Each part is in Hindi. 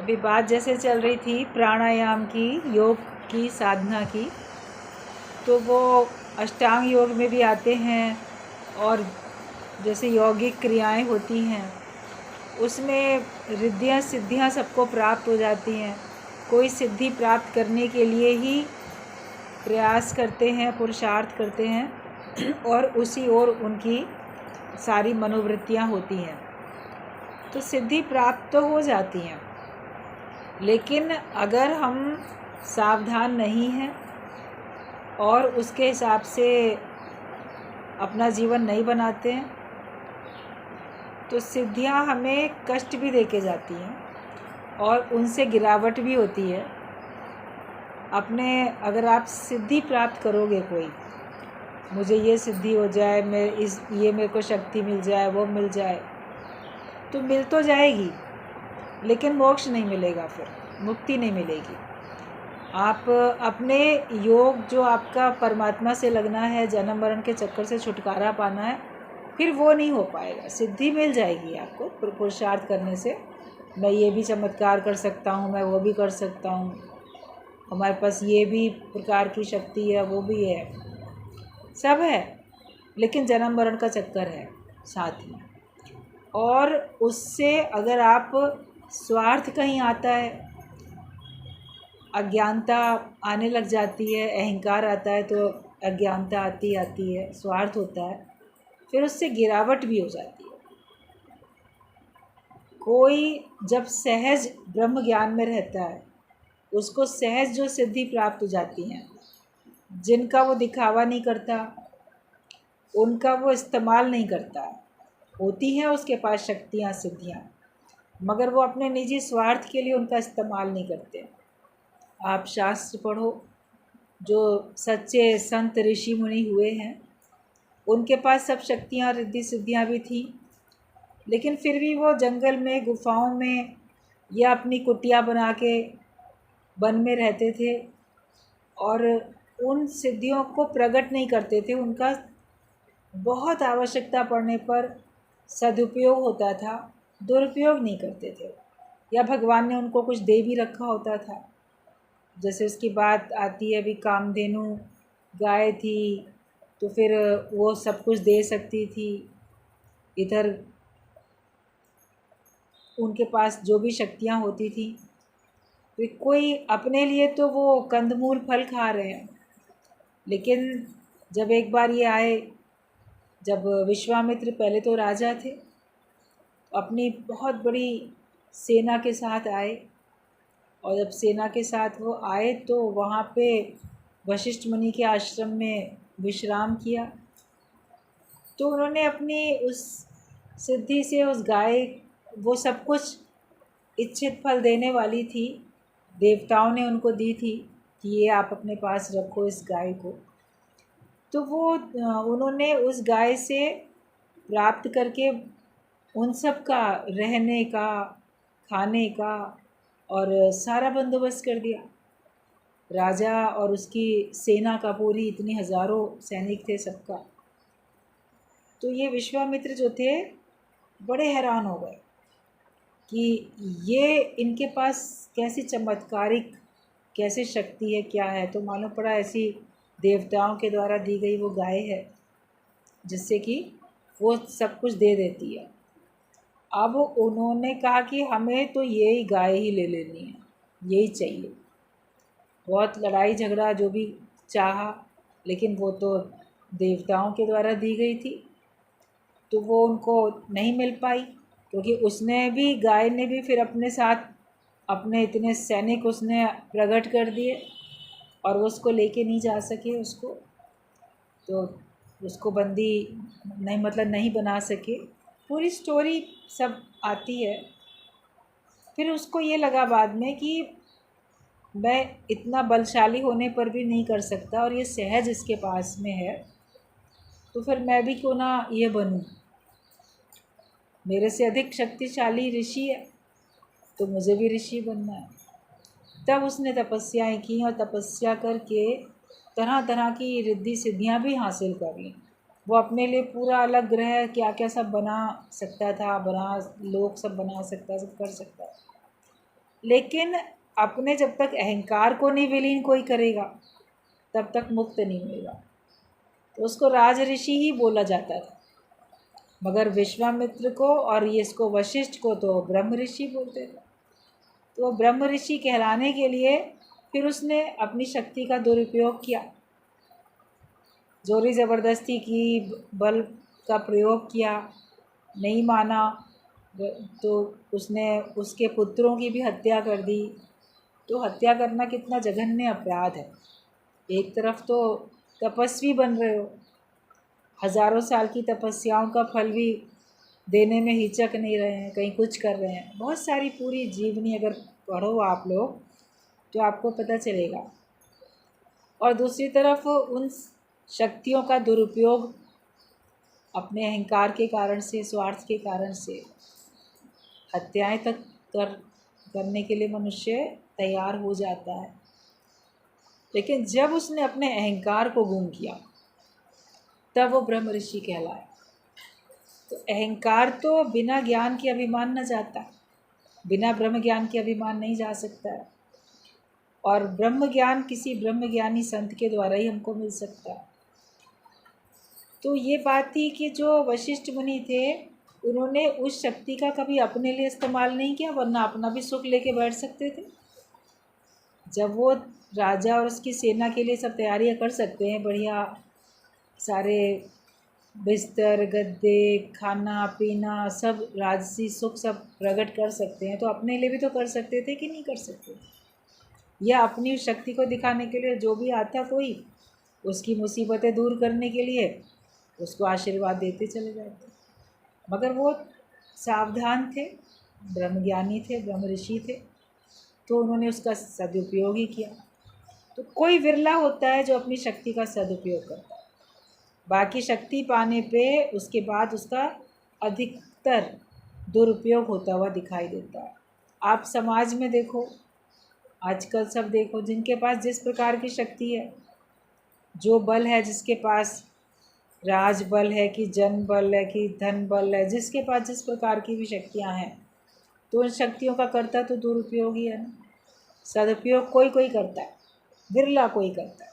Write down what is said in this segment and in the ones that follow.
अभी बात जैसे चल रही थी प्राणायाम की, योग की, साधना की, तो वो अष्टांग योग में भी आते हैं और जैसे यौगिक क्रियाएं होती हैं उसमें रिद्धियाँ सिद्धियाँ सबको प्राप्त हो जाती हैं। कोई सिद्धि प्राप्त करने के लिए ही प्रयास करते हैं, पुरुषार्थ करते हैं और उसी ओर उनकी सारी मनोवृत्तियाँ होती हैं, तो सिद्धि प्राप्त तो हो जाती हैं। लेकिन अगर हम सावधान नहीं हैं और उसके हिसाब से अपना जीवन नहीं बनाते हैं तो सिद्धियां हमें कष्ट भी दे के जाती हैं और उनसे गिरावट भी होती है। अगर आप सिद्धि प्राप्त करोगे, कोई मुझे ये सिद्धि हो जाए, ये मेरे को शक्ति मिल जाए, वो मिल जाए, तो मिल तो जाएगी लेकिन मोक्ष नहीं मिलेगा, फिर मुक्ति नहीं मिलेगी। आप अपने योग जो आपका परमात्मा से लगना है, जन्म मरण के चक्कर से छुटकारा पाना है, फिर वो नहीं हो पाएगा। सिद्धि मिल जाएगी आपको पुरुषार्थ करने से। मैं ये भी चमत्कार कर सकता हूँ, मैं वो भी कर सकता हूँ, हमारे पास ये भी प्रकार की शक्ति है, वो भी है, सब है, लेकिन जन्म मरण का चक्कर है साथ में। और उससे अगर आप स्वार्थ कहीं आता है, अज्ञानता आने लग जाती है, अहंकार आता है, तो अज्ञानता आती है, स्वार्थ होता है, फिर उससे गिरावट भी हो जाती है। कोई जब सहज ब्रह्म ज्ञान में रहता है, उसको सहज जो सिद्धि प्राप्त हो जाती हैं, जिनका वो दिखावा नहीं करता, उनका वो इस्तेमाल नहीं करता, होती हैं उसके पास शक्तियाँ, सिद्धियाँ, मगर वो अपने निजी स्वार्थ के लिए उनका इस्तेमाल नहीं करते। आप शास्त्र पढ़ो, जो सच्चे संत ऋषि मुनि हुए हैं, उनके पास सब शक्तियाँ, रिद्धि सिद्धियाँ भी थी, लेकिन फिर भी वो जंगल में, गुफाओं में या अपनी कुटिया बना के वन में रहते थे और उन सिद्धियों को प्रकट नहीं करते थे। उनका बहुत आवश्यकता पड़ने पर सदुपयोग होता था, दुरुपयोग नहीं करते थे, या भगवान ने उनको कुछ दे भी रखा होता था। जैसे उसकी बात आती है, अभी कामधेनु गाय थी तो फिर वो सब कुछ दे सकती थी, इधर उनके पास जो भी शक्तियाँ होती थी, तो कोई अपने लिए तो वो कंदमूल फल खा रहे हैं। लेकिन जब एक बार ये आए, जब विश्वामित्र पहले तो राजा थे, अपनी बहुत बड़ी सेना के साथ आए, और जब सेना के साथ वो आए तो वहाँ पे वशिष्ठ मुनि के आश्रम में विश्राम किया, तो उन्होंने अपनी उस सिद्धि से उस गाय, वो सब कुछ इच्छित फल देने वाली थी, देवताओं ने उनको दी थी कि ये आप अपने पास रखो इस गाय को, तो वो उन्होंने उस गाय से प्राप्त करके उन सब का रहने का, खाने का और सारा बंदोबस्त कर दिया। राजा और उसकी सेना का, पूरी इतनी हज़ारों सैनिक थे सबका। तो ये विश्वामित्र जो थे बड़े हैरान हो गए कि ये इनके पास कैसी चमत्कारिक, कैसे शक्ति है, क्या है। तो मालूम पड़ा ऐसी देवताओं के द्वारा दी गई वो गाय है, जिससे कि वो सब कुछ दे देती है। अब उन्होंने कहा कि हमें तो यही गाय ही ले लेनी है, यही चाहिए। बहुत लड़ाई झगड़ा जो भी चाहा, लेकिन वो तो देवताओं के द्वारा दी गई थी, तो वो उनको नहीं मिल पाई, क्योंकि उसने भी, गाय ने भी फिर अपने साथ अपने इतने सैनिक उसने प्रकट कर दिए और वो उसको लेके नहीं जा सके, उसको तो उसको बंदी नहीं, मतलब नहीं बना सके। पूरी स्टोरी सब आती है। फिर उसको ये लगा बाद में कि मैं इतना बलशाली होने पर भी नहीं कर सकता और ये सहज इसके पास में है, तो फिर मैं भी क्यों ना ये बनूं, मेरे से अधिक शक्तिशाली ऋषि है तो मुझे भी ऋषि बनना है। तब उसने तपस्याएं की और तपस्या करके तरह तरह की रिद्धि सिद्धियां भी हासिल कर ली। वो अपने लिए पूरा अलग ग्रह क्या क्या सब बना सकता था, लोक सब बना सकता, सब कर सकता। लेकिन अपने जब तक अहंकार को नहीं विलीन कोई करेगा तब तक मुक्त नहीं होगा। तो उसको राज ऋषि ही बोला जाता था, मगर विश्वामित्र को और ये इसको वशिष्ठ को तो ब्रह्म ऋषि बोलते थे। तो ब्रह्म ऋषि कहलाने के लिए फिर उसने अपनी शक्ति का दुरुपयोग किया, जोरी ज़बरदस्ती की, बल का प्रयोग किया, नहीं माना तो उसने उसके पुत्रों की भी हत्या कर दी। तो हत्या करना कितना जघन्य अपराध है। एक तरफ तो तपस्वी बन रहे हो, हज़ारों साल की तपस्याओं का फल भी देने में हिचक नहीं रहे हैं, कहीं कुछ कर रहे हैं। बहुत सारी पूरी जीवनी अगर पढ़ो आप लोग तो आपको पता चलेगा। और दूसरी तरफ उन शक्तियों का दुरुपयोग अपने अहंकार के कारण से, स्वार्थ के कारण से हत्याएं तक करने के लिए मनुष्य तैयार हो जाता है। लेकिन जब उसने अपने अहंकार को गुम किया तब वो ब्रह्म ऋषि कहलाया। तो अहंकार तो बिना ज्ञान के अभिमान न जाता, बिना ब्रह्म ज्ञान के अभिमान नहीं जा सकता है। और ब्रह्म ज्ञान किसी ब्रह्म ज्ञानी संत के द्वारा ही हमको मिल सकता है। तो ये बात थी कि जो वशिष्ठ मुनि थे उन्होंने उस शक्ति का कभी अपने लिए इस्तेमाल नहीं किया, वरना अपना भी सुख लेके बैठ सकते थे। जब वो राजा और उसकी सेना के लिए सब तैयारियां कर सकते हैं, बढ़िया सारे बिस्तर गद्दे खाना पीना सब राजसी सुख सब प्रकट कर सकते हैं, तो अपने लिए भी तो कर सकते थे कि नहीं कर सकते। या अपनी शक्ति को दिखाने के लिए जो भी आता कोई, उसकी मुसीबतें दूर करने के लिए उसको आशीर्वाद देते चले जाते। मगर वो सावधान थे, ब्रह्मज्ञानी थे, ब्रह्म ऋषि थे, तो उन्होंने उसका सदुपयोग ही किया। तो कोई विरला होता है जो अपनी शक्ति का सदुपयोग करता है, बाकी शक्ति पाने पे उसके बाद उसका अधिकतर दुरुपयोग होता हुआ दिखाई देता है। आप समाज में देखो, आजकल सब देखो, जिनके पास जिस प्रकार की शक्ति है, जो बल है, जिसके पास राज बल है कि जन बल है कि धन बल है, जिसके पास जिस प्रकार की भी शक्तियां हैं, तो उन शक्तियों का करता तो दुरुपयोग ही है ना। सदुपयोग कोई कोई करता है, बिरला कोई करता है।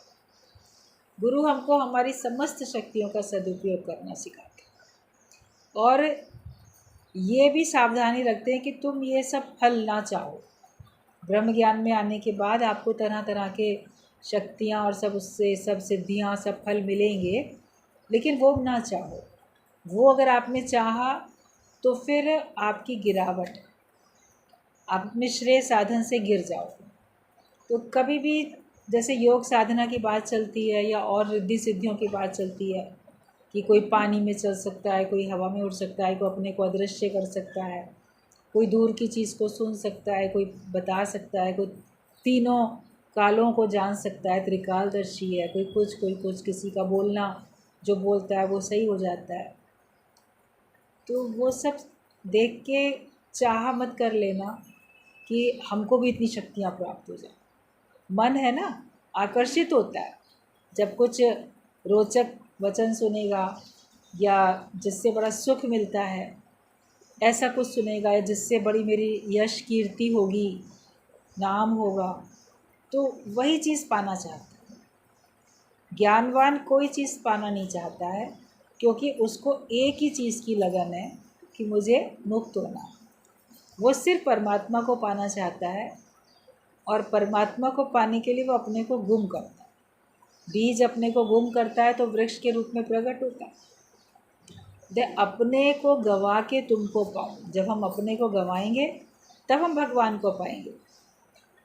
गुरु हमको हमारी समस्त शक्तियों का सदुपयोग करना सिखाते हैं और ये भी सावधानी रखते हैं कि तुम ये सब फल ना चाहो। ब्रह्म ज्ञान में आने के बाद आपको तरह तरह के शक्तियाँ और सब उससे सब सिद्धियाँ सब फल मिलेंगे, लेकिन वो ना चाहो। वो अगर आपने चाहा तो फिर आपकी गिरावट, आप अपने श्रेय साधन से गिर जाओ। तो कभी भी जैसे योग साधना की बात चलती है या और रिद्धि सिद्धियों की बात चलती है कि कोई पानी में चल सकता है, कोई हवा में उड़ सकता है, कोई अपने को अदृश्य कर सकता है, कोई दूर की चीज़ को सुन सकता है, कोई बता सकता है, कोई तीनों कालों को जान सकता है, त्रिकालदर्शी है, कोई कुछ, किसी का बोलना जो बोलता है वो सही हो जाता है। तो वो सब देख के चाह मत कर लेना कि हमको भी इतनी शक्तियाँ प्राप्त हो जाए। मन है ना, आकर्षित होता है जब कुछ रोचक वचन सुनेगा या जिससे बड़ा सुख मिलता है, ऐसा कुछ सुनेगा या जिससे बड़ी मेरी यश कीर्ति होगी, नाम होगा, तो वही चीज़ पाना चाहता है। ज्ञानवान कोई चीज़ पाना नहीं चाहता है, क्योंकि उसको एक ही चीज़ की लगन है कि मुझे मुक्त होना है। वो सिर्फ परमात्मा को पाना चाहता है और परमात्मा को पाने के लिए वो अपने को गुम करता है। बीज अपने को गुम करता है तो वृक्ष के रूप में प्रकट होता है। दे अपने को गवा के तुमको पाओ। जब हम अपने को गवाएंगे तब हम भगवान को पाएंगे,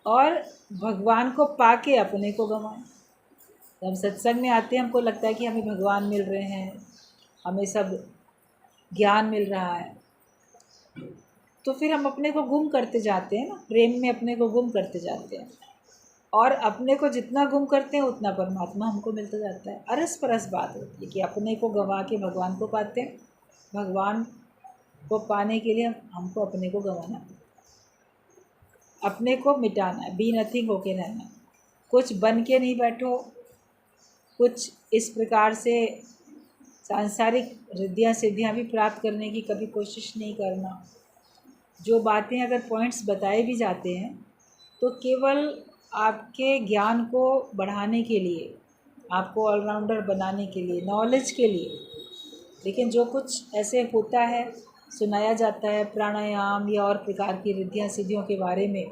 और भगवान को पाके अपने को गवाएं। तो हम सत्संग में आते हैं, हमको लगता है कि हमें भगवान मिल रहे हैं, हमें सब ज्ञान मिल रहा है, तो फिर हम अपने को गुम करते जाते हैं ना, प्रेम में अपने को गुम करते जाते हैं। और अपने को जितना गुम करते हैं उतना परमात्मा हमको मिलता जाता है। अरस परस बात होती है कि अपने को गंवा के भगवान को पाते हैं, भगवान को पाने के लिए हमको अपने को गंवाना है, अपने को मिटाना है, बी नथिंग होके रहना। कुछ बन के नहीं बैठो, कुछ इस प्रकार से सांसारिक रिद्धियाँ सिद्धियाँ भी प्राप्त करने की कभी कोशिश नहीं करना। जो बातें अगर पॉइंट्स बताए भी जाते हैं तो केवल आपके ज्ञान को बढ़ाने के लिए, आपको ऑलराउंडर बनाने के लिए, नॉलेज के लिए। लेकिन जो कुछ ऐसे होता है, सुनाया जाता है प्राणायाम या और प्रकार की रिद्धियाँ सिद्धियों के बारे में,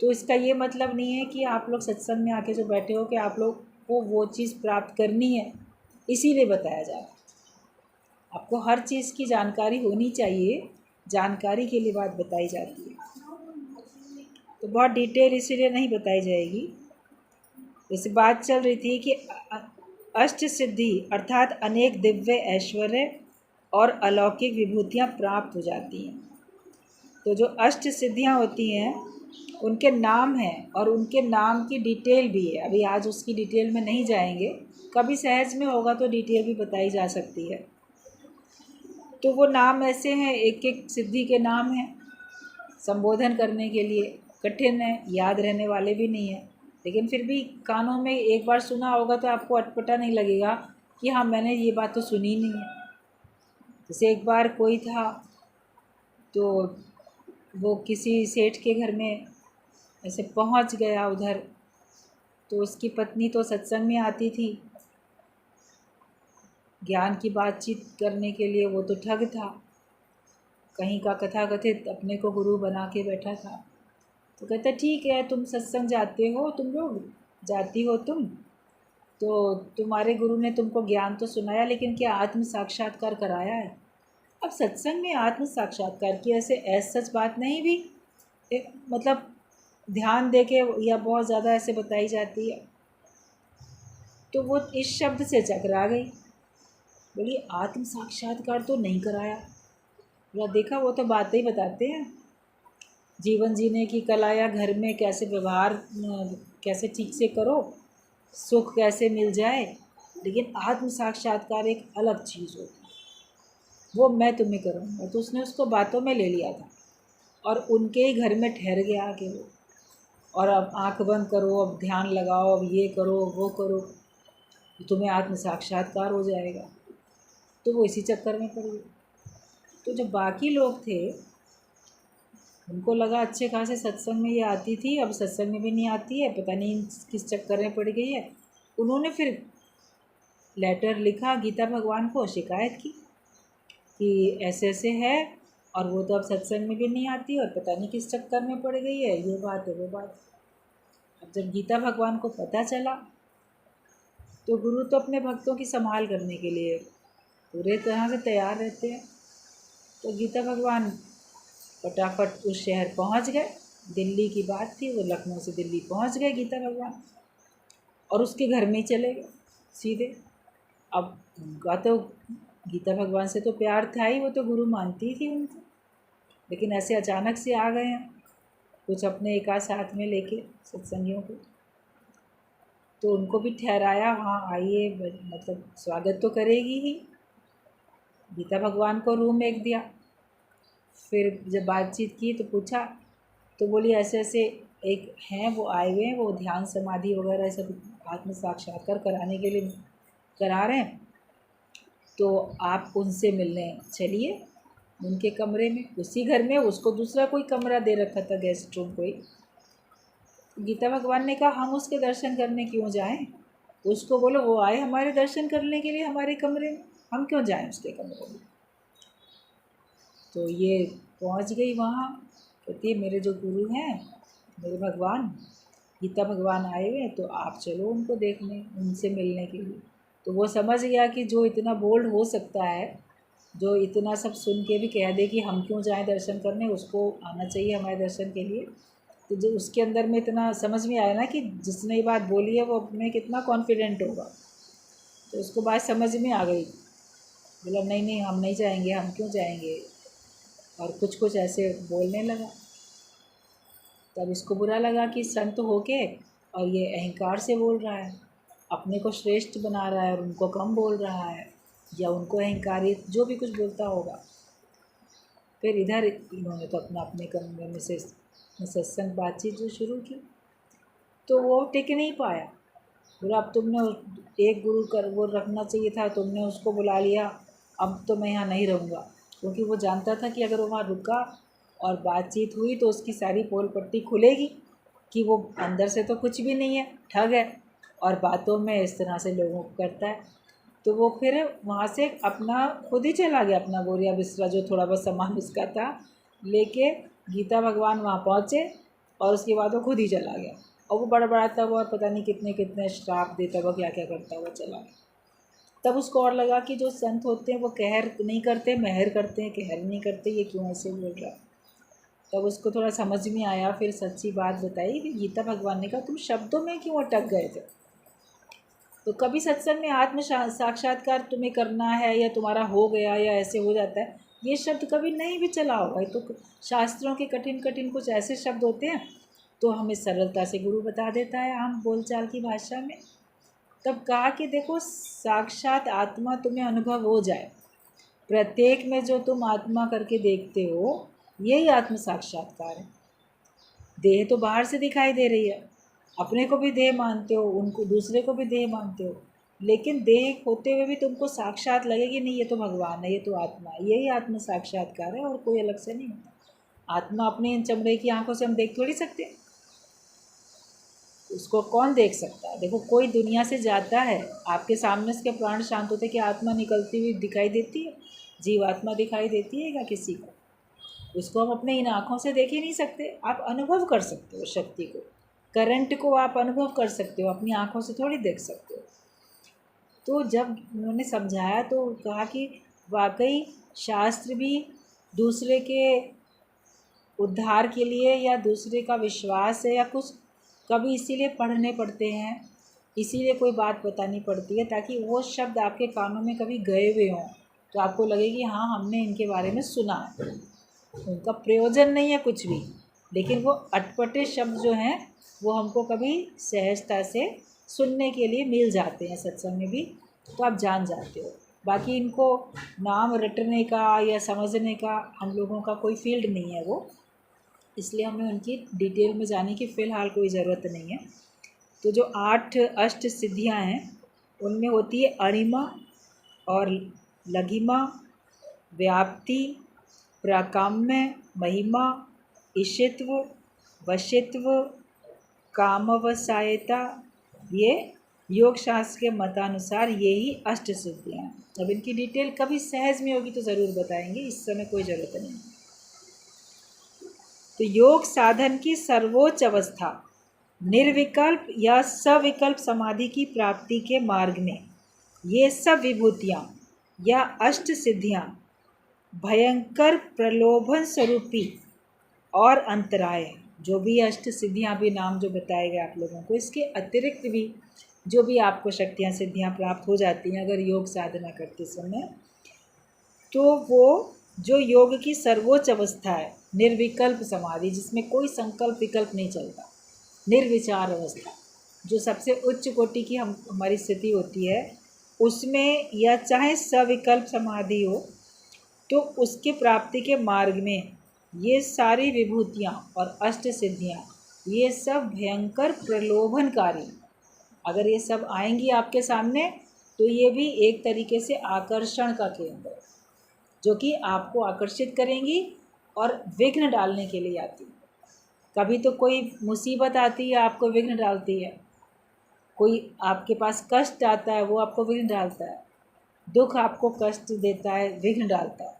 तो इसका ये मतलब नहीं है कि आप लोग सत्संग में आके जो बैठे हो कि आप लोग को वो चीज़ प्राप्त करनी है, इसीलिए बताया जा रहा है। आपको हर चीज़ की जानकारी होनी चाहिए, जानकारी के लिए बात बताई जाती है। तो बहुत डिटेल इसीलिए नहीं बताई जाएगी। जैसे बात चल रही थी कि अष्ट सिद्धि अर्थात अनेक दिव्य ऐश्वर्य और अलौकिक विभूतियाँ प्राप्त हो जाती हैं। तो जो अष्ट सिद्धियाँ होती हैं उनके नाम हैं और उनके नाम की डिटेल भी है। अभी आज उसकी डिटेल में नहीं जाएंगे, कभी सहज में होगा तो डिटेल भी बताई जा सकती है। तो वो नाम ऐसे हैं, एक एक सिद्धि के नाम हैं, संबोधन करने के लिए कठिन है, याद रहने वाले भी नहीं है, लेकिन फिर भी कानों में एक बार सुना होगा तो आपको अटपटा नहीं लगेगा कि हाँ मैंने ये बात तो सुनी नहीं है। जैसे एक बार कोई था तो वो किसी सेठ के घर में ऐसे पहुंच गया उधर, तो उसकी पत्नी तो सत्संग में आती थी ज्ञान की बातचीत करने के लिए, वो तो ठग था, कहीं का कथाकथित अपने को गुरु बना के बैठा था। तो कहता ठीक है, तुम सत्संग जाते हो, तुम लोग जाती हो तुम, तो तुम्हारे गुरु ने तुमको ज्ञान तो सुनाया, लेकिन क्या आत्म साक्षात्कार कराया है? अब सत्संग में आत्म साक्षात्कार की ऐसे सच बात नहीं भी मतलब ध्यान दे के या बहुत ज़्यादा ऐसे बताई जाती है। तो वो इस शब्द से चकरा गई, बोली आत्म साक्षात्कार तो नहीं कराया। बोला देखा, वो तो बातें ही बताते हैं, जीवन जीने की कला या घर में कैसे व्यवहार कैसे ठीक से करो, सुख कैसे मिल जाए, लेकिन आत्म साक्षात्कार एक अलग चीज़ होती है, वो मैं तुम्हें करूँगा। तो उसने उसको बातों में ले लिया था और उनके ही घर में ठहर गया आके वो, और अब आँख बंद करो, अब ध्यान लगाओ, अब ये करो वो करो, तुम्हें आत्म साक्षात्कार हो जाएगा। तो वो इसी चक्कर में पड़ गई। तो जो बाकी लोग थे उनको लगा अच्छे खासे सत्संग में ये आती थी, अब सत्संग में भी नहीं आती है, पता नहीं किस चक्कर में पड़ गई है। उन्होंने फिर लेटर लिखा गीता भगवान को, शिकायत की कि ऐसे ऐसे है और वो तो अब सत्संग में भी नहीं आती और पता नहीं किस चक्कर में पड़ गई है, ये बात है वो बात। अब जब गीता भगवान को पता चला तो गुरु तो अपने भक्तों की संभाल करने के लिए पूरे तरह से तैयार रहते हैं। तो गीता भगवान फटाफट उस शहर पहुंच गए, दिल्ली की बात थी, वो लखनऊ से दिल्ली पहुंच गए गीता भगवान, और उसके घर में ही चले गए सीधे। अब उनका तो गीता भगवान से तो प्यार था ही, वो तो गुरु मानती थी उनको, लेकिन ऐसे अचानक से आ गए हैं कुछ अपने एक आध साथ में लेके सत्संगियों को। तो उनको भी ठहराया, हाँ आइए, मतलब स्वागत तो करेगी ही। गीता भगवान को रूम एक दिया, फिर जब बातचीत की तो पूछा, तो बोली ऐसे ऐसे एक हैं, वो आए हुए हैं, वो ध्यान समाधि वगैरह सब आत्म साक्षात्कार कराने के लिए करा रहे हैं, तो आप उनसे मिलने चलिए उनके कमरे में। उसी घर में उसको दूसरा कोई कमरा दे रखा था, गेस्ट रूम कोई। गीता भगवान ने कहा हम उसके दर्शन करने क्यों जाएं, उसको बोलो वो आए हमारे दर्शन करने के लिए हमारे कमरे में, हम क्यों जाएं उसके कमरे में। तो ये पहुंच गई वहाँ, कहती है मेरे जो गुरु हैं, मेरे भगवान गीता भगवान आए हुए हैं, तो आप चलो उनको देखने, उनसे मिलने के लिए। तो वो समझ गया कि जो इतना बोल्ड हो सकता है, जो इतना सब सुन के भी कह दे कि हम क्यों जाएं दर्शन करने, उसको आना चाहिए हमारे दर्शन के लिए। तो जो उसके अंदर में इतना समझ में आया ना कि जिसने ये बात बोली है वो अपने कितना कॉन्फिडेंट होगा, तो उसको बात समझ में आ गई। बोला नहीं नहीं हम नहीं जाएंगे, हम क्यों जाएंगे, और कुछ कुछ ऐसे बोलने लगा। तब इसको बुरा लगा कि संत होके और ये अहंकार से बोल रहा है, अपने को श्रेष्ठ बना रहा है और उनको कम बोल रहा है, या उनको अहंकारी जो भी कुछ बोलता होगा। फिर इधर इन्होंने तो अपना अपने कमरे में से सत्संग बातचीत जो शुरू की, तो वो टिक नहीं पाया। बोला अब तुमने एक गुरु कर वो रखना चाहिए था, तुमने उसको बुला लिया, अब तो मैं यहाँ नहीं रहूँगा। क्योंकि वो जानता था कि अगर वो वहाँ रुका और बातचीत हुई तो उसकी सारी पोल पट्टी खुलेगी कि वो अंदर से तो कुछ भी नहीं है, ठग है, और बातों में इस तरह से लोगों को करता है। तो वो फिर वहाँ से अपना खुद ही चला गया, अपना बोरिया बिस्तरा जो थोड़ा बहुत सामान उसका था लेके गीता भगवान वहाँ पहुँचे, और उसके बाद वो खुद ही चला गया। और वो बड़बड़ाता हुआ और पता नहीं कितने कितने श्राप देता हुआ क्या क्या करता हुआ चला गया। तब उसको और लगा कि जो संत होते हैं वो कहर नहीं करते, मेहर करते हैं, कहर नहीं करते, ये क्यों ऐसे बोल रहा है। तब उसको थोड़ा समझ में आया, फिर सच्ची बात बताई कि गीता भगवान ने कहा तुम शब्दों में क्यों अटक गए थे। तो कभी सत्संग में आत्म साक्षात्कार तुम्हें करना है या तुम्हारा हो गया या ऐसे हो जाता है, ये शब्द कभी नहीं भी चला होगा। तो शास्त्रों के कठिन कठिन कुछ ऐसे शब्द होते हैं तो हमें सरलता से गुरु बता देता है आम बोलचाल की भाषा में। तब कहा कि देखो साक्षात आत्मा तुम्हें अनुभव हो जाए, प्रत्येक में जो तुम आत्मा करके देखते हो यही आत्म साक्षात्कार है। देह तो बाहर से दिखाई दे रही है, अपने को भी देह मानते हो, उनको दूसरे को भी देह मानते हो, लेकिन देह होते हुए भी तुमको साक्षात लगेगी नहीं ये तो भगवान है, ये तो आत्मा है। यही आत्म साक्षात्कार है और कोई अलग से नहीं होता। आत्मा अपनी इन चमड़े की आंखों से हम देख थोड़ी सकते, उसको कौन देख सकता है। देखो कोई दुनिया से जाता है, आपके सामने उसके प्राण शांत होते कि आत्मा निकलती हुई दिखाई देती है, जीवात्मा दिखाई देती है क्या किसी को? उसको हम अपने इन आँखों से देख ही नहीं सकते। आप अनुभव कर सकते हो शक्ति को, करंट को आप अनुभव कर सकते हो, अपनी आँखों से थोड़ी देख सकते हो। तो जब उन्होंने समझाया तो कहा कि वाकई शास्त्र भी दूसरे के उद्धार के लिए या दूसरे का विश्वास है या कुछ कभी इसीलिए पढ़ने पड़ते हैं, इसीलिए कोई बात बतानी पड़ती है ताकि वो शब्द आपके कानों में कभी गए हुए हों तो आपको लगे कि हाँ हमने इनके बारे में सुना। उनका प्रयोजन नहीं है कुछ भी, लेकिन वो अटपटे शब्द जो हैं वो हमको कभी सहजता से सुनने के लिए मिल जाते हैं सत्संग में भी, तो आप जान जाते हो। बाकी इनको नाम रटने का या समझने का हम लोगों का कोई फील्ड नहीं है वो, इसलिए हमें उनकी डिटेल में जाने की फ़िलहाल कोई ज़रूरत नहीं है। तो जो 8 अष्ट सिद्धियां हैं उनमें होती है अणिमा और लघिमा, व्याप्ति, प्राकाम्य, महिमा, ईशित्व, वशित्व, कामवसायता। ये योग शास्त्र के मतानुसार यही अष्ट सिद्धियाँ हैं। अब इनकी डिटेल कभी सहज में होगी तो ज़रूर बताएंगे, इस समय कोई ज़रूरत नहीं। तो योग साधन की सर्वोच्च अवस्था निर्विकल्प या सविकल्प समाधि की प्राप्ति के मार्ग में ये सब विभूतियाँ या अष्ट सिद्धियाँ भयंकर प्रलोभन स्वरूपी और अंतराय है। जो भी अष्ट सिद्धियाँ भी नाम जो बताए गए आप लोगों को, इसके अतिरिक्त भी जो भी आपको शक्तियाँ सिद्धियाँ प्राप्त हो जाती हैं अगर योग साधना करते समय, तो वो जो योग की सर्वोच्च अवस्था है निर्विकल्प समाधि, जिसमें कोई संकल्प विकल्प नहीं चलता, निर्विचार अवस्था, जो सबसे उच्च कोटि की हमारी स्थिति होती है, उसमें या चाहे सविकल्प समाधि हो, तो उसके प्राप्ति के मार्ग में ये सारी विभूतियाँ और अष्ट सिद्धियाँ ये सब भयंकर प्रलोभनकारी, अगर ये सब आएंगी आपके सामने तो ये भी एक तरीके से आकर्षण का केंद्र है, जो कि आपको आकर्षित करेंगी और विघ्न डालने के लिए आती है। कभी तो कोई मुसीबत आती है आपको विघ्न डालती है, कोई आपके पास कष्ट आता है वो आपको विघ्न डालता है, दुख आपको कष्ट देता है विघ्न डालता है,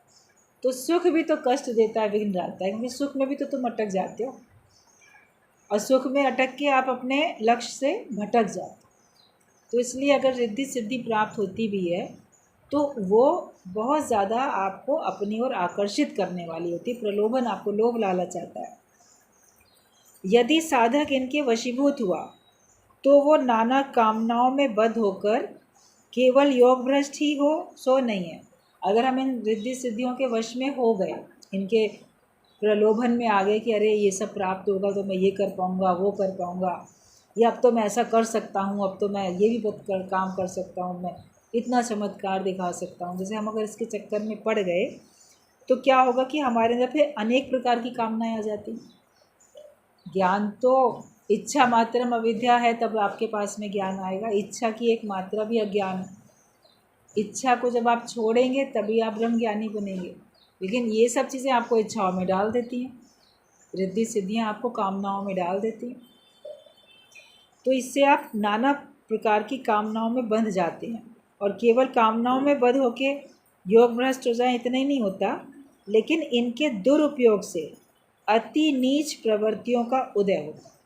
तो सुख भी तो कष्ट देता है विघ्न डालता है, क्योंकि सुख में भी तो तुम अटक जाते हो और सुख में अटक के आप अपने लक्ष्य से भटक जाते हो। तो इसलिए अगर रिद्धि सिद्धि प्राप्त होती भी है तो वो बहुत ज़्यादा आपको अपनी ओर आकर्षित करने वाली होती है, प्रलोभन, आपको लोभ लालच आता है। यदि साधक इनके वशीभूत हुआ तो वो नाना कामनाओं में बद्ध होकर केवल योग भ्रष्ट ही हो सो नहीं है। अगर हम इन रिद्धि सिद्धियों के वश में हो गए, इनके प्रलोभन में आ गए कि अरे ये सब प्राप्त होगा तो मैं ये कर पाऊँगा वो कर पाऊँगा, या अब तो मैं ऐसा कर सकता हूँ, अब तो मैं ये भी काम कर सकता हूँ, मैं इतना चमत्कार दिखा सकता हूँ, जैसे हम अगर इसके चक्कर में पड़ गए तो क्या होगा कि हमारे अंदर फिर अनेक प्रकार की कामनाएं आ जाती। ज्ञान तो इच्छा मात्रम अविद्या है, तब आपके पास में ज्ञान आएगा। इच्छा की एक मात्रा भी अज्ञान है। इच्छा को जब आप छोड़ेंगे तभी आप ब्रह्म ज्ञानी बनेंगे, लेकिन ये सब चीज़ें आपको इच्छाओं में डाल देती हैं। रिद्धि सिद्धियाँ आपको कामनाओं में डाल देती हैं। तो इससे आप नाना प्रकार की कामनाओं में बंध जाते हैं, और केवल कामनाओं में बंध होके योग भ्रष्ट हो जाए इतना ही नहीं होता, लेकिन इनके दुरुपयोग से अति नीच प्रवृत्तियों का उदय होता।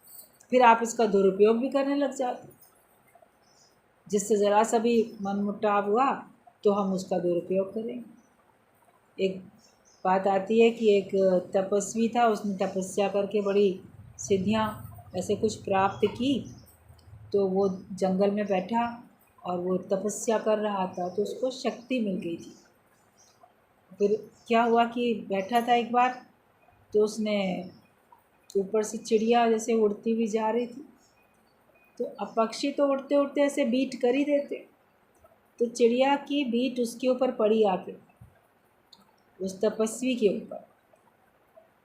फिर आप इसका दुरुपयोग भी करने लग जाते, जिससे ज़रा सा भी मनमुटाव हुआ तो हम उसका दुरुपयोग करेंगे। एक बात आती है कि एक तपस्वी था, उसने तपस्या करके बड़ी सिद्धियाँ ऐसे कुछ प्राप्त की। तो वो जंगल में बैठा और वो तपस्या कर रहा था, तो उसको शक्ति मिल गई थी। फिर क्या हुआ कि बैठा था एक बार, तो उसने ऊपर से चिड़िया जैसे उड़ती हुई जा रही थी। तो अब पक्षी तो उड़ते उड़ते ऐसे बीट कर ही देते, तो चिड़िया की बीट उसके ऊपर पड़ी आके, उस तपस्वी के ऊपर।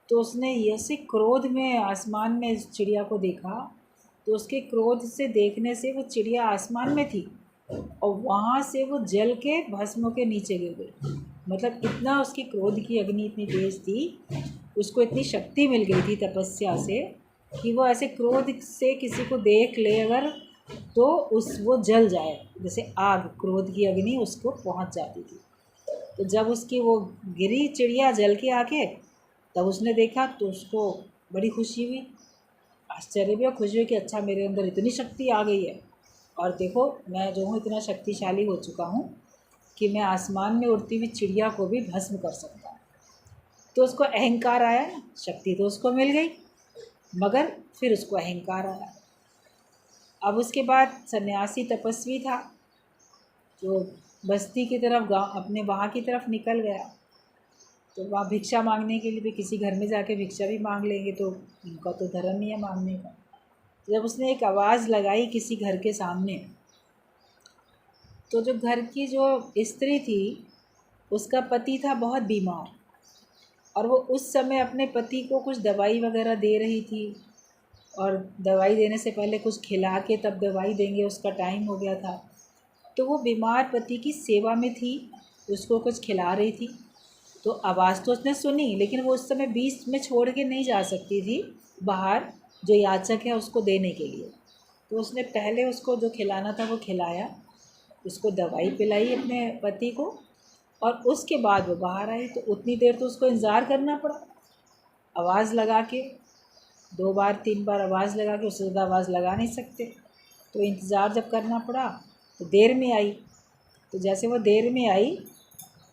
तो उसने ऐसे क्रोध में आसमान में इस चिड़िया को देखा, तो उसके क्रोध से देखने से वो चिड़िया आसमान में थी और वहाँ से वो जल के भस्म के नीचे गिर गई। मतलब इतना उसकी क्रोध की अग्नि इतनी तेज थी, उसको इतनी शक्ति मिल गई थी तपस्या से कि वो ऐसे क्रोध से किसी को देख ले अगर, तो वो जल जाए, जैसे आग, क्रोध की अग्नि उसको पहुँच जाती थी। तो जब उसकी वो गिरी चिड़िया जल के आके, तब उसने देखा तो उसको बड़ी खुशी हुई, आश्चर्य भी और खुशी हुई कि अच्छा मेरे अंदर इतनी शक्ति आ गई है, और देखो मैं जो हूँ इतना शक्तिशाली हो चुका हूँ कि मैं आसमान में उड़ती हुई चिड़िया को भी भस्म कर सकता हूँ। तो उसको अहंकार आया, शक्ति तो उसको मिल गई मगर फिर उसको अहंकार आया। अब उसके बाद सन्यासी तपस्वी था, जो बस्ती की तरफ गाँव अपने वहाँ की तरफ निकल गया। तो वहाँ भिक्षा मांगने के लिए भी किसी घर में जाके भिक्षा भी मांग लेंगे, तो उनका तो धर्म नहीं है मांगने का। तो जब उसने एक आवाज़ लगाई किसी घर के सामने, तो जो घर की जो स्त्री थी उसका पति था बहुत बीमार, और वो उस समय अपने पति को कुछ दवाई वगैरह दे रही थी, और दवाई देने से पहले कुछ खिला के तब दवाई देंगे, उसका टाइम हो गया था। तो वो बीमार पति की सेवा में थी, उसको कुछ खिला रही थी। तो आवाज़ तो उसने सुनी, लेकिन वो उस समय बीच में छोड़ के नहीं जा सकती थी बाहर, जो याचक है उसको देने के लिए। तो उसने पहले उसको जो खिलाना था वो खिलाया, उसको दवाई पिलाई अपने पति को, और उसके बाद वो बाहर आई। तो उतनी देर तो उसको इंतज़ार करना पड़ा, आवाज़ लगा के 2 बार 3 बार आवाज़ लगा के, उससे ज़्यादा आवाज़ लगा नहीं सकते। तो इंतज़ार जब करना पड़ा तो देर में आई। तो जैसे वो देर में आई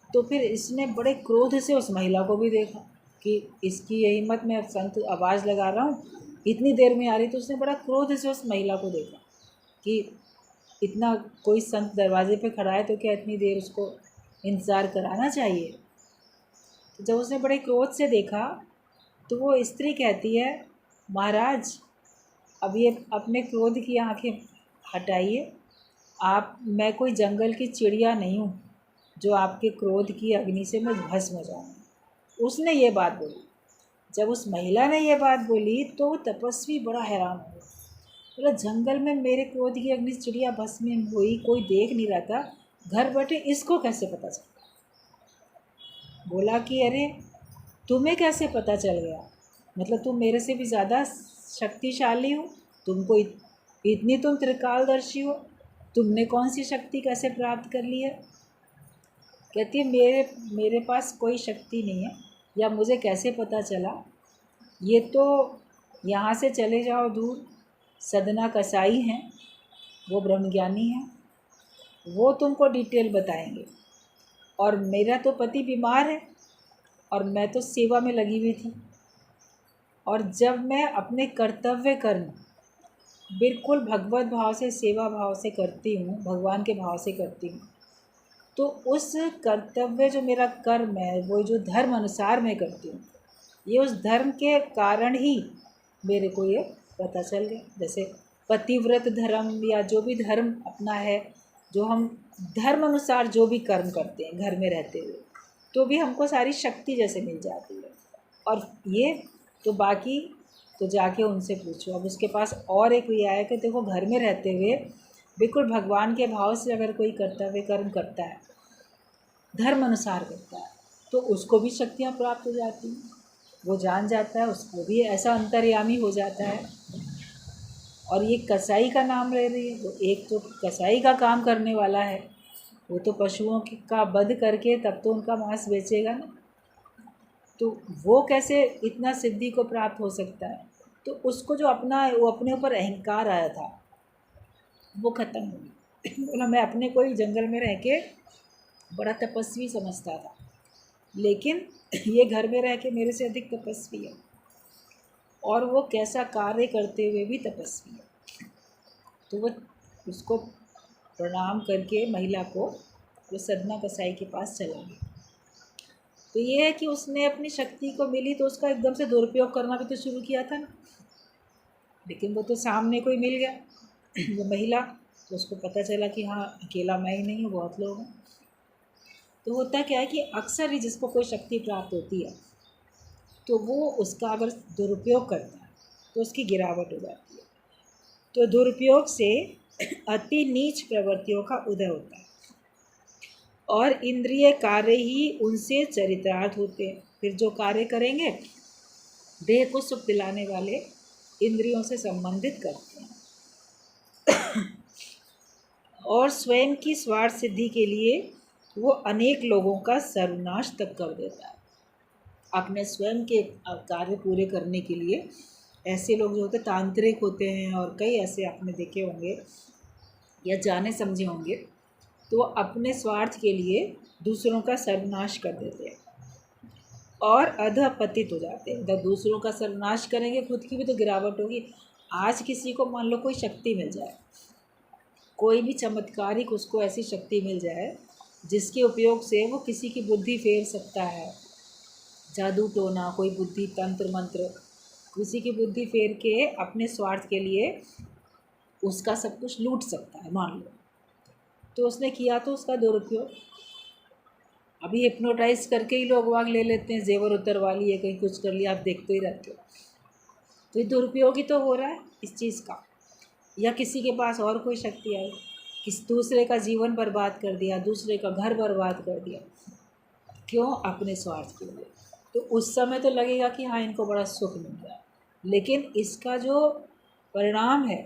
तो फिर इसने बड़े क्रोध से उस महिला को भी देखा कि इसकी ये हिम्मत, मैं संत आवाज़ लगा रहा हूँ इतनी देर में आ रही। तो उसने बड़ा क्रोध से उस महिला को देखा कि इतना कोई संत दरवाजे पे खड़ा है तो क्या इतनी देर उसको इंतज़ार कराना चाहिए। तो जब उसने बड़े क्रोध से देखा तो वो स्त्री कहती है, महाराज अब ये अपने क्रोध की आंखें हटाइए, मैं कोई जंगल की चिड़िया नहीं हूँ जो आपके क्रोध की अग्नि से मैं भस्म हो जाऊँ। उसने ये बात बोली। जब उस महिला ने ये बात बोली तो तपस्वी बड़ा हैरान हुआ, बोला जंगल में मेरे क्रोध की अग्नि से चिड़िया भस्म हुई, कोई देख नहीं रहा था, घर बैठे इसको कैसे पता चला। बोला कि अरे तुम्हें कैसे पता चल गया, मतलब तुम मेरे से भी ज़्यादा शक्तिशाली हो, तुमको इतनी तुम त्रिकालदर्शी हो, तुमने कौन सी शक्ति कैसे प्राप्त कर ली है। कहती है मेरे पास कोई शक्ति नहीं है, या मुझे कैसे पता चला, ये तो यहाँ से चले जाओ दूर, सदना कसाई हैं, वो ब्रह्मज्ञानी हैं, वो तुमको डिटेल बताएंगे। और मेरा तो पति बीमार है और मैं तो सेवा में लगी हुई थी, और जब मैं अपने कर्तव्य कर्म बिल्कुल भगवत भाव से, सेवा भाव से करती हूँ, भगवान के भाव से करती हूँ, तो उस कर्तव्य जो मेरा कर्म है, वो जो धर्म अनुसार मैं करती हूँ, ये उस धर्म के कारण ही मेरे को ये पता चल गया। जैसे पतिव्रत धर्म या जो भी धर्म अपना है, जो हम धर्म अनुसार जो भी कर्म करते हैं घर में रहते हुए, तो भी हमको सारी शक्ति जैसे मिल जाती है। और ये तो बाकी तो जाके उनसे पूछो। अब उसके पास और एक ये आया कि देखो घर में रहते हुए बिल्कुल भगवान के भाव से अगर कोई कर्तव्य कर्म करता है, धर्म अनुसार करता है, तो उसको भी शक्तियाँ प्राप्त हो जाती हैं। वो जान जाता है, उसको भी ऐसा अंतर्यामी हो जाता है। और ये कसाई का नाम ले रही है, तो एक तो कसाई का काम करने वाला है, वो तो पशुओं का वध करके तब तो उनका मांस बेचेगा ना, तो वो कैसे इतना सिद्धि को प्राप्त हो सकता है। तो उसको जो वो अपने ऊपर अहंकार आया था वो ख़त्म हो गया। बोला मैं अपने को ही जंगल में रह के बड़ा तपस्वी समझता था, लेकिन ये घर में रह के मेरे से अधिक तपस्वी है, और वो कैसा कार्य करते हुए भी तपस्वी है। तो वो उसको प्रणाम करके महिला को वो सदना कसाई के पास चला गया। तो ये है कि उसने अपनी शक्ति को मिली तो उसका एकदम से दुरुपयोग करना भी तो शुरू किया था ना, लेकिन वो तो सामने कोई मिल गया वो महिला, तो उसको पता चला कि हाँ अकेला मैं ही नहीं हूँ, बहुत लोग हैं। तो होता क्या है कि अक्सर ही जिसको कोई शक्ति प्राप्त होती है तो वो उसका अगर दुरुपयोग करता है तो उसकी गिरावट हो जाती है। तो दुरुपयोग से अति नीच प्रवृत्तियों का उदय होता है और इंद्रिय कार्य ही उनसे चरितार्थ होते हैं। फिर जो कार्य करेंगे देह को सुख दिलाने वाले इंद्रियों से संबंधित करते हैं और स्वयं की स्वार्थ सिद्धि के लिए वो अनेक लोगों का सर्वनाश तक कर देता है। अपने स्वयं के कार्य पूरे करने के लिए ऐसे लोग जो होते तांत्रिक होते हैं, और कई ऐसे आपने देखे होंगे या जाने समझे होंगे, तो अपने स्वार्थ के लिए दूसरों का सर्वनाश कर देते हैं और अधपतित हो जाते हैं। जब दूसरों का सर्वनाश करेंगे खुद की भी तो गिरावट होगी। आज किसी को मान लो कोई शक्ति मिल जाए, कोई भी चमत्कारिक उसको ऐसी शक्ति मिल जाए जिसके उपयोग से वो किसी की बुद्धि फेर सकता है, जादू टोना, कोई बुद्धि तंत्र मंत्र, किसी की बुद्धि फेर के अपने स्वार्थ के लिए उसका सब कुछ लूट सकता है मान लो, तो उसने किया तो उसका दुरुपयोग। अभी हिप्नोटाइज करके ही लोग वाग ले लेते हैं, जेवर उतरवा लिए, कहीं कुछ कर लिया, आप देखते ही रहते हो। तो ये दुरुपयोग ही तो हो रहा है इस चीज़ का। या किसी के पास और कोई शक्ति आई, किस दूसरे का जीवन बर्बाद कर दिया, दूसरे का घर बर्बाद कर दिया, क्यों? अपने स्वार्थ के लिए। तो उस समय तो लगेगा कि हाँ इनको बड़ा सुख मिल रहा है, लेकिन इसका जो परिणाम है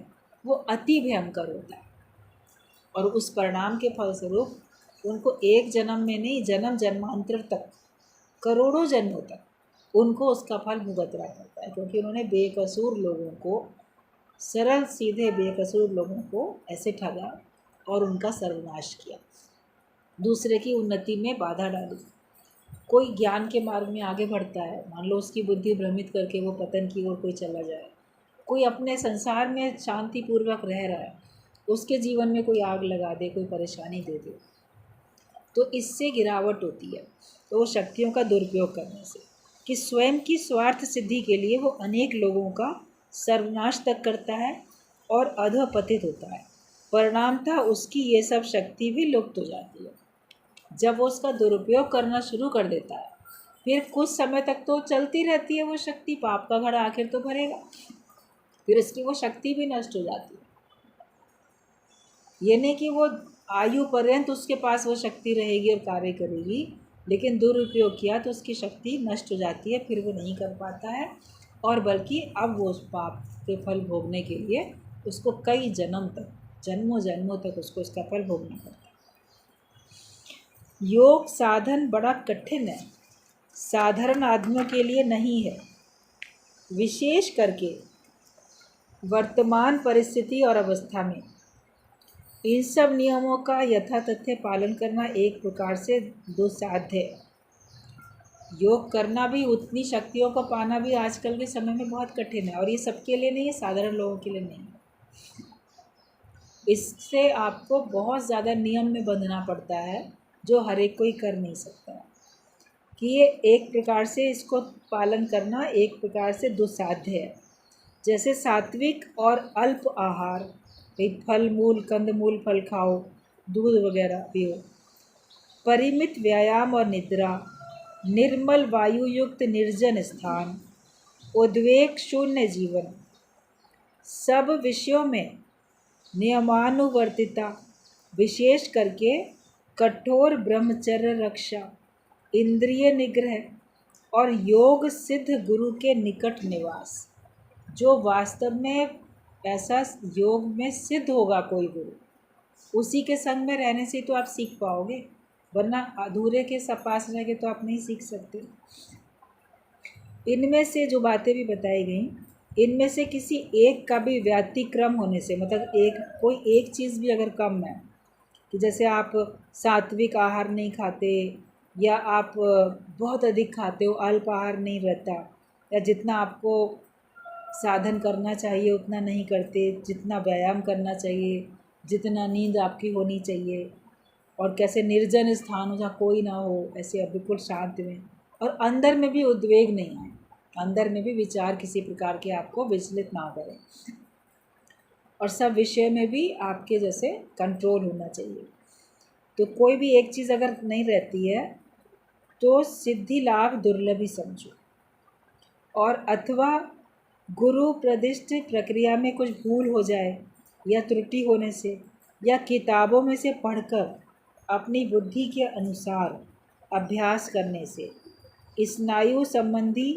वो अति भयंकर होता है, और उस परिणाम के फलस्वरूप उनको एक जन्म में नहीं, जन्म जन्मांतर तक, करोड़ों जन्मों तक उनको उसका फल भुगतना पड़ता है, क्योंकि उन्होंने बेकसूर लोगों को, सरल सीधे बेकसूर लोगों को ऐसे ठगा और उनका सर्वनाश किया, दूसरे की उन्नति में बाधा डाली। कोई ज्ञान के मार्ग में आगे बढ़ता है, मान लो उसकी बुद्धि भ्रमित करके वो पतन की ओर कोई चला जाए, कोई अपने संसार में शांतिपूर्वक रह रहा है, उसके जीवन में कोई आग लगा दे, कोई परेशानी दे दे, तो इससे गिरावट होती है। तो वो शक्तियों का दुरुपयोग करने से, कि स्वयं की स्वार्थ सिद्धि के लिए वो अनेक लोगों का सर्वनाश तक करता है और अधपतित होता है। परिणामतः उसकी ये सब शक्ति भी लुप्त हो जाती है। जब वो उसका दुरुपयोग करना शुरू कर देता है, फिर कुछ समय तक तो चलती रहती है वो शक्ति, पाप का घड़ा आखिर तो भरेगा, फिर उसकी वो शक्ति भी नष्ट हो जाती है। ये नहीं कि वो आयु पर्यंत उसके पास वो शक्ति रहेगी और कार्य करेगी, लेकिन दुरुपयोग किया तो उसकी शक्ति नष्ट हो जाती है, फिर वो नहीं कर पाता है, और बल्कि अब वो उस पाप के फल भोगने के लिए उसको कई जन्म तक, जन्मों जन्मों तक उसको उसका फल भोगना पड़ता है। योग साधन बड़ा कठिन है, साधारण आदमियों के लिए नहीं है। विशेष करके वर्तमान परिस्थिति और अवस्था में इन सब नियमों का यथातथ्य पालन करना एक प्रकार से दुस्साध्य है। योग करना भी, उतनी शक्तियों को पाना भी आजकल के समय में बहुत कठिन है, और ये सबके लिए नहीं है, साधारण लोगों के लिए नहीं है। इससे आपको बहुत ज़्यादा नियम में बंधना पड़ता है, जो हर एक कोई कर नहीं सकता, कि ये एक प्रकार से इसको पालन करना एक प्रकार से दुस्साध्य है। जैसे सात्विक और अल्प आहार, फल मूल, कंदमूल, फल खाओ, दूध वगैरह पियो, परिमित व्यायाम और निद्रा, निर्मल वायु युक्त निर्जन स्थान, उद्वेग शून्य जीवन, सब विषयों में नियमानुवर्तिता, विशेष करके कठोर ब्रह्मचर्य रक्षा, इंद्रिय निग्रह, और योग सिद्ध गुरु के निकट निवास। जो वास्तव में ऐसा योग में सिद्ध होगा कोई गुरु, उसी के संग में रहने से तो आप सीख पाओगे, वरना अधूरे के सब पास रह के तो आप नहीं सीख सकते। इनमें से जो बातें भी बताई गई, इनमें से किसी एक का भी व्यतिक्रम होने से, मतलब कोई एक चीज़ भी अगर कम है, कि जैसे आप सात्विक आहार नहीं खाते, या आप बहुत अधिक खाते हो, अल्प आहार नहीं रहता, या जितना आपको साधन करना चाहिए उतना नहीं करते, जितना व्यायाम करना चाहिए, जितना नींद आपकी होनी चाहिए, और कैसे निर्जन स्थान हो जहाँ कोई ना हो, ऐसे बिल्कुल शांत में, और अंदर में भी उद्वेग नहीं आए, अंदर में भी विचार किसी प्रकार के आपको विचलित ना करें, और सब विषय में भी आपके जैसे कंट्रोल होना चाहिए। तो कोई भी एक चीज़ अगर नहीं रहती है तो सिद्धि लाभ दुर्लभ ही समझो। और अथवा गुरु प्रदिष्ट प्रक्रिया में कुछ भूल हो जाए या त्रुटि होने से, या किताबों में से पढ़कर अपनी बुद्धि के अनुसार अभ्यास करने से स्नायु संबंधी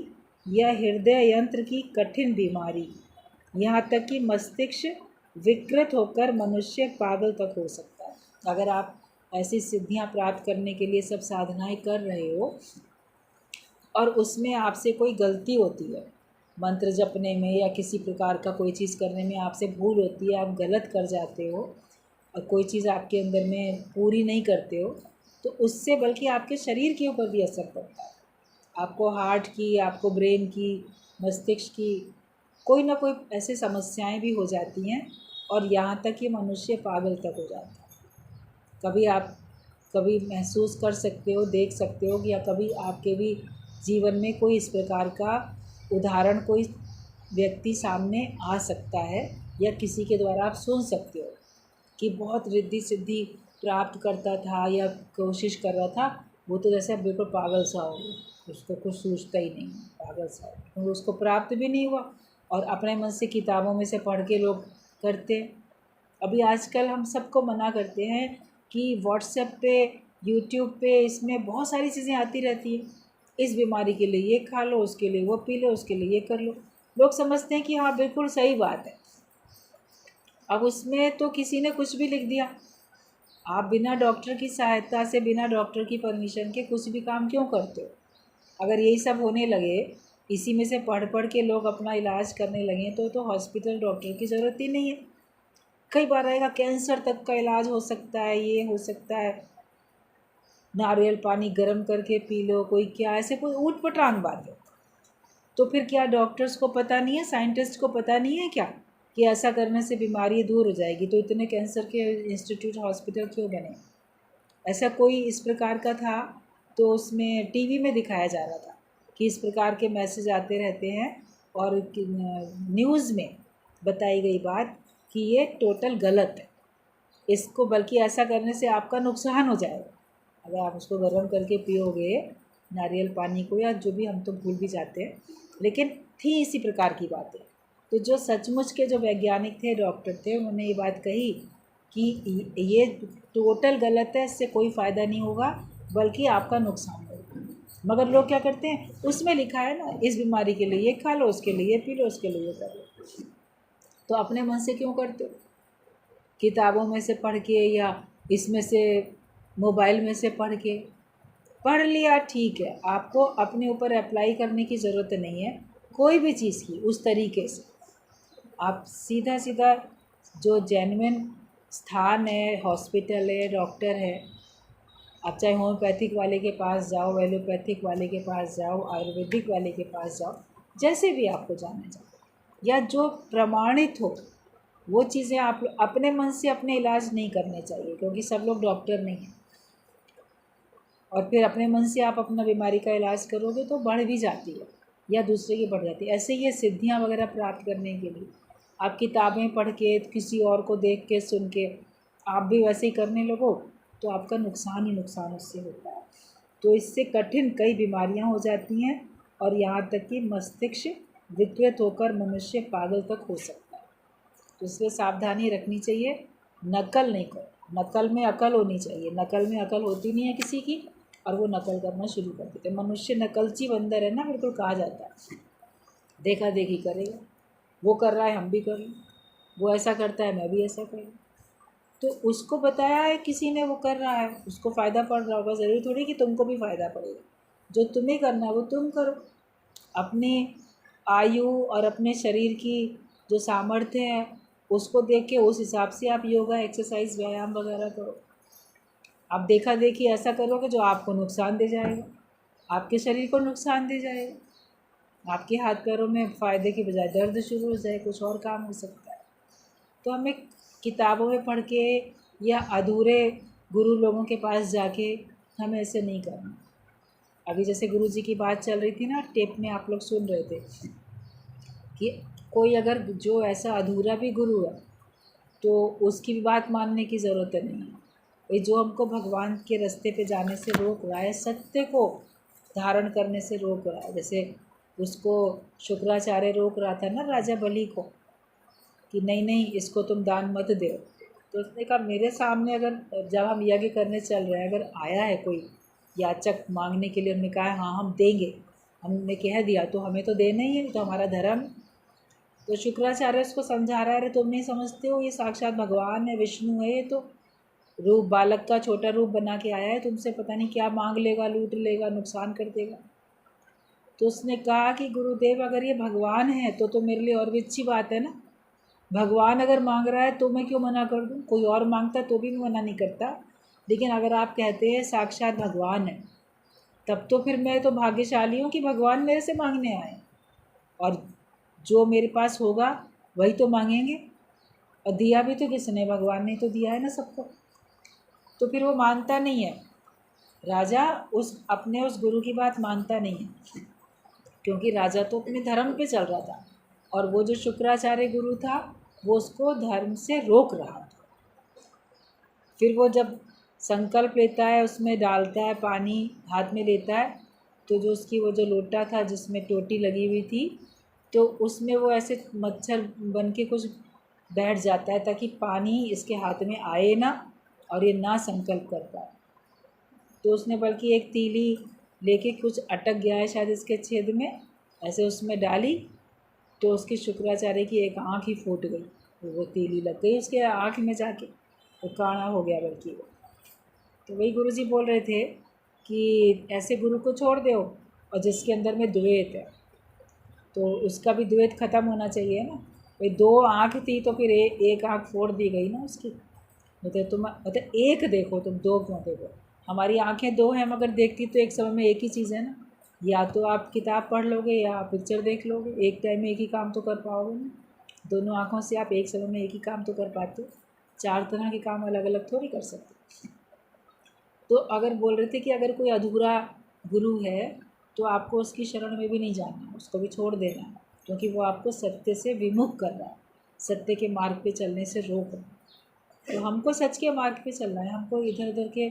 या हृदय यंत्र की कठिन बीमारी, यहाँ तक कि मस्तिष्क विकृत होकर मनुष्य पागल तक हो सकता है। अगर आप ऐसी सिद्धियां प्राप्त करने के लिए सब साधनाएं कर रहे हो और उसमें आपसे कोई गलती होती है, मंत्र जपने में या किसी प्रकार का कोई चीज़ करने में आपसे भूल होती है, आप गलत कर जाते हो और कोई चीज़ आपके अंदर में पूरी नहीं करते हो, तो उससे बल्कि आपके शरीर के ऊपर भी असर पड़ता है। आपको हार्ट की, आपको ब्रेन की, मस्तिष्क की कोई ना कोई ऐसी समस्याएं भी हो जाती हैं, और यहाँ तक कि मनुष्य पागल तक हो जाता है। आप कभी महसूस कर सकते हो, देख सकते हो, या कभी आपके भी जीवन में कोई इस प्रकार का उदाहरण कोई व्यक्ति सामने आ सकता है, या किसी के द्वारा आप सुन सकते हो कि बहुत रिद्धि सिद्धि प्राप्त करता था या कोशिश कर रहा था, वो तो जैसे बिल्कुल पागल सा हो गया, उसको कुछ सूझता ही नहीं, पागल सा, क्योंकि उसको प्राप्त भी नहीं हुआ, और अपने मन से किताबों में से पढ़ के लोग करते। अभी आजकल हम सबको मना करते हैं कि व्हाट्सएप पे, यूट्यूब पे, इसमें बहुत सारी चीज़ें आती रहती हैं, इस बीमारी के लिए ये खा लो, उसके लिए वो पी लो, उसके लिए ये कर लो। लोग समझते हैं कि हाँ बिल्कुल सही बात है। अब उसमें तो किसी ने कुछ भी लिख दिया, आप बिना डॉक्टर की सहायता से, बिना डॉक्टर की परमिशन के कुछ भी काम क्यों करते हो? अगर यही सब होने लगे, इसी में से पढ़ पढ़ के लोग अपना इलाज करने लगे, तो हॉस्पिटल डॉक्टर की ज़रूरत ही नहीं है। कई बार आएगा कैंसर तक का इलाज हो सकता है, ये हो सकता है, नारियल पानी गर्म करके पी लो, कोई क्या, ऐसे कोई ऊट पटांग बात है। तो फिर क्या डॉक्टर्स को पता नहीं है, साइंटिस्ट को पता नहीं है क्या कि ऐसा करने से बीमारी दूर हो जाएगी? तो इतने कैंसर के इंस्टीट्यूट, हॉस्पिटल क्यों बने? ऐसा कोई इस प्रकार का था, तो उसमें टीवी में दिखाया जा रहा था कि इस प्रकार के मैसेज आते रहते हैं, और न्यूज़ में बताई गई बात कि ये टोटल गलत है, इसको बल्कि ऐसा करने से आपका नुकसान हो जाएगा। अगर आप उसको गर्म करके पियोगे, नारियल पानी को, या जो भी, हम तो भूल भी जाते हैं, लेकिन थी इसी प्रकार की बातें। तो जो सचमुच के जो वैज्ञानिक थे, डॉक्टर थे, उन्होंने ये बात कही कि ये टोटल गलत है, इससे कोई फ़ायदा नहीं होगा, बल्कि आपका नुकसान होगा। मगर लोग क्या करते हैं, उसमें लिखा है ना, इस बीमारी के लिए ये खा लो, उसके लिए ये पी लो, उसके लिए ये कर लो, तो अपने मन से क्यों करते हो? किताबों में से पढ़ के, या इसमें से मोबाइल में से पढ़ के, पढ़ लिया ठीक है, आपको अपने ऊपर अप्लाई करने की ज़रूरत नहीं है कोई भी चीज़ की उस तरीके से। आप सीधा सीधा जो जेन्युइन स्थान है, हॉस्पिटल है, डॉक्टर है, आप चाहे होम्योपैथिक वाले के पास जाओ, एलोपैथिक वाले के पास जाओ, आयुर्वेदिक वाले के पास जाओ, जैसे भी आपको जाना जाओ, या जो प्रमाणित हो वो चीज़ें आप अपने मन से अपने इलाज नहीं करने चाहिए, क्योंकि सब लोग डॉक्टर नहीं हैं। और फिर अपने मन से आप अपना बीमारी का इलाज करोगे तो बढ़ भी जाती है, या दूसरे की बढ़ जाती है। ऐसे ही ये सिद्धियाँ वगैरह प्राप्त करने के लिए आप किताबें पढ़ के, किसी और को देख के, सुन के आप भी वैसे ही करने लगो, तो आपका नुकसान ही नुकसान उससे होता है। तो इससे कठिन कई बीमारियां हो जाती हैं, और यहाँ तक कि मस्तिष्क विकृत होकर मनुष्य पागल तक हो सकता है। तो इसलिए सावधानी रखनी चाहिए, नकल नहीं करो। नकल में अकल होनी चाहिए, नकल में अकल होती नहीं है किसी की, और वो नकल करना शुरू कर देते। मनुष्य नकलची बंदर है ना, बिल्कुल कहा जाता है। देखा देखी करेगा, वो कर रहा है हम भी कर लें, वो ऐसा करता है मैं भी ऐसा करूँ। तो उसको बताया है किसी ने, वो कर रहा है, उसको फ़ायदा पड़ रहा होगा, ज़रूरी थोड़ी कि तुमको भी फ़ायदा पड़ेगा। जो तुम्हें करना है वो तुम करो। अपनी आयु और अपने शरीर की जो सामर्थ्य है उसको देख के उस हिसाब से आप योगा, एक्सरसाइज, व्यायाम वगैरह करो। आप देखा देखी ऐसा करोगे जो आपको नुकसान दे जाएगा, आपके शरीर को नुकसान दे जाएगा, आपके हाथ पैरों में फ़ायदे की बजाय दर्द शुरू हो जाए, कुछ और काम हो सकता है। तो हमें किताबों में पढ़ के या अधूरे गुरु लोगों के पास जाके हमें ऐसे नहीं करना। अभी जैसे गुरु जी की बात चल रही थी ना, टेप में आप लोग सुन रहे थे कि कोई अगर जो ऐसा अधूरा भी गुरु है तो उसकी भी बात मानने की ज़रूरत नहीं है। ये जो हमको भगवान के रास्ते पे जाने से रोक रहा है, सत्य को धारण करने से रोक रहा है, जैसे उसको शुक्राचार्य रोक रहा था ना राजा बलि को कि नहीं नहीं इसको तुम दान मत दो। तो उसने कहा मेरे सामने अगर, जब हम यज्ञ करने चल रहे हैं, अगर आया है कोई याचक मांगने के लिए, हमने कहा हाँ हम देंगे, हमने कह दिया तो हमें तो देना ही है, तो हमारा धर्म। तो शुक्राचार्य उसको समझा रहा है, अरे तुम नहीं समझते हो, ये साक्षात भगवान है, विष्णु है, ये तो रूप बालक का छोटा रूप बना के आया है, तुमसे पता नहीं क्या मांग लेगा, लूट लेगा, नुकसान कर देगा। तो उसने कहा कि गुरुदेव अगर ये भगवान है तो मेरे लिए और भी अच्छी बात है ना। भगवान अगर मांग रहा है तो मैं क्यों मना कर दूँ, कोई और मांगता तो भी मैं मना नहीं करता, लेकिन अगर आप कहते हैं साक्षात भगवान है तब तो फिर मैं तो भाग्यशाली हूँ कि भगवान मेरे से मांगने आए, और जो मेरे पास होगा वही तो मांगेंगे, और दिया भी तो किसने, भगवान ने तो दिया है ना सबको। तो फिर वो मानता नहीं है राजा, उस गुरु की बात मानता नहीं है, क्योंकि राजा तो अपने धर्म पे चल रहा था, और वो जो शुक्राचार्य गुरु था वो उसको धर्म से रोक रहा था। फिर वो जब संकल्प लेता है, उसमें डालता है पानी, हाथ में लेता है, तो जो उसकी वो जो लोटा था जिसमें टोटी लगी हुई थी, तो उसमें वो ऐसे मच्छर बन के कुछ बैठ जाता है ताकि पानी इसके हाथ में आए ना और ये ना संकल्प कर पाए। तो उसने बल्कि एक तीली लेके, कुछ अटक गया है शायद इसके छेद में, ऐसे उसमें डाली, तो उसकी शुक्राचार्य की एक आँख ही फूट गई, वो तीली लग गई उसके आँख में जाके, वो काना हो गया बल्कि वो। तो वही गुरु जी बोल रहे थे कि ऐसे गुरु को छोड़ दो, और जिसके अंदर में द्वैत है तो उसका भी द्वैत ख़त्म होना चाहिए ना। भाई दो आँख थी तो फिर एक आँख फोड़ दी गई ना उसकी। मतलब एक देखो तुम, दो क्यों देखो, हमारी आँखें दो हैं मगर देखती तो एक समय में एक ही चीज़ है ना। या तो आप किताब पढ़ लोगे या आप पिक्चर देख लोगे, एक टाइम में एक ही काम तो कर पाओगे ना। दोनों आँखों से आप एक समय में एक ही काम तो कर पाते हो, चार तरह के काम अलग अलग थोड़ी कर सकते। तो अगर बोल रहे थे कि अगर कोई अधूरा गुरु है तो आपको उसकी शरण में भी नहीं जाना, उसको भी छोड़ देना है, क्योंकि वो आपको सत्य से विमुख कर रहा है, सत्य के मार्ग पे चलने से रोक रहा है। तो हमको सच के मार्ग पे चलना है, हमको इधर उधर के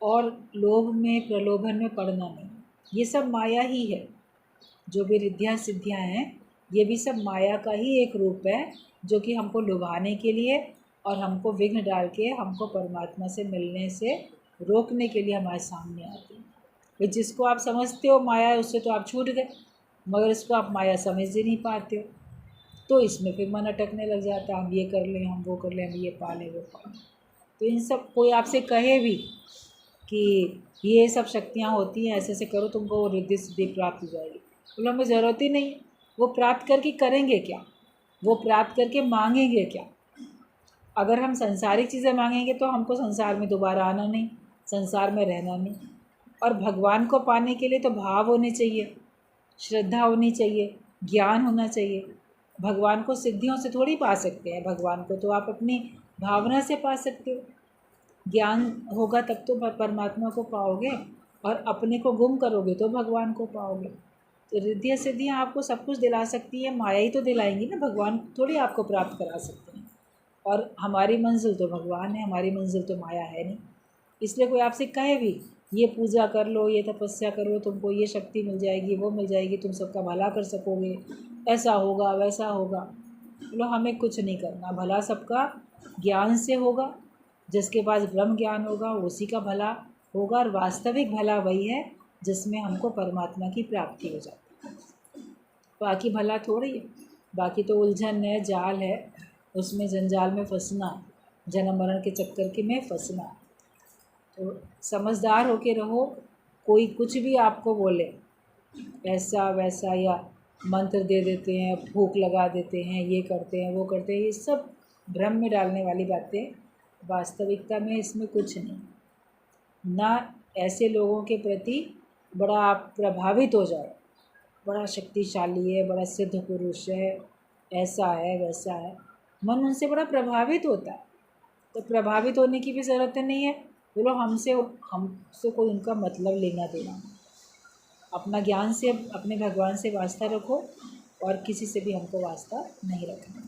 और लोभ में, प्रलोभन में पड़ना नहीं। ये सब माया ही है, जो भी रिद्धियाँ सिद्धियाँ हैं ये भी सब माया का ही एक रूप है, जो कि हमको लुभाने के लिए और हमको विघ्न डाल के हमको परमात्मा से मिलने से रोकने के लिए हमारे सामने आती है। तो जिसको आप समझते हो माया है उससे तो आप छूट गए, मगर इसको आप माया समझ ही नहीं पाते हो, तो इसमें फिर मन अटकने लग जाता है, हम ये कर लें, हम वो कर लें, हम ये पा लें, वो पा लें। तो इन सब, कोई आपसे कहे भी कि ये सब शक्तियाँ होती हैं, ऐसे ऐसे करो तुमको वो रिद्धि सिद्धि प्राप्त हो जाएगी, बोलो हमें ज़रूरत ही नहीं। वो प्राप्त करके करेंगे क्या, वो प्राप्त करके मांगेंगे क्या। अगर हम संसारिक चीज़ें मांगेंगे तो हमको संसार में दोबारा आना नहीं, संसार में रहना नहीं। और भगवान को पाने के लिए तो भाव होने चाहिए, श्रद्धा होनी चाहिए, ज्ञान होना चाहिए। भगवान को सिद्धियों से थोड़ी पा सकते हैं, भगवान को तो आप अपनी भावना से पा सकते हो। ज्ञान होगा तब तो परमात्मा को पाओगे, और अपने को गुम करोगे तो भगवान को पाओगे। तो रिद्धियाँ सिद्धियाँ आपको सब कुछ दिला सकती है, माया ही तो दिलाएंगी ना, भगवान थोड़ी आपको प्राप्त करा सकते हैं। और हमारी मंजिल तो भगवान है, हमारी मंजिल तो माया है नहीं। इसलिए कोई आपसे कहे भी ये पूजा कर लो, ये तपस्या करो, तुमको ये शक्ति मिल जाएगी, वो मिल जाएगी, तुम सबका भला कर सकोगे, ऐसा होगा वैसा होगा, बोलो हमें कुछ नहीं करना, भला सबका ज्ञान से होगा। जिसके पास ब्रह्म ज्ञान होगा उसी का भला होगा। और वास्तविक भला वही है जिसमें हमको परमात्मा की प्राप्ति हो जाती है। बाकी भला थोड़ी है, बाकी तो उलझन है, जाल है, उसमें जंजाल में फंसना, जन्म मरण के चक्कर के में फंसना। तो समझदार होके रहो। कोई कुछ भी आपको बोले ऐसा वैसा, या मंत्र दे देते हैं, भूख लगा देते हैं, ये करते हैं वो करते हैं, ये सब भ्रम में डालने वाली बातें। वास्तविकता में इसमें कुछ नहीं। ना ऐसे लोगों के प्रति बड़ा आप प्रभावित हो जाओ, बड़ा शक्तिशाली है, बड़ा सिद्ध पुरुष है, ऐसा है वैसा है, मन उनसे बड़ा प्रभावित होता है। तो प्रभावित होने की भी ज़रूरत नहीं है। बोलो हमसे कोई उनका मतलब लेना देना। अपना ज्ञान से, अपने भगवान से वास्ता रखो, और किसी से भी हमको वास्ता नहीं रखना।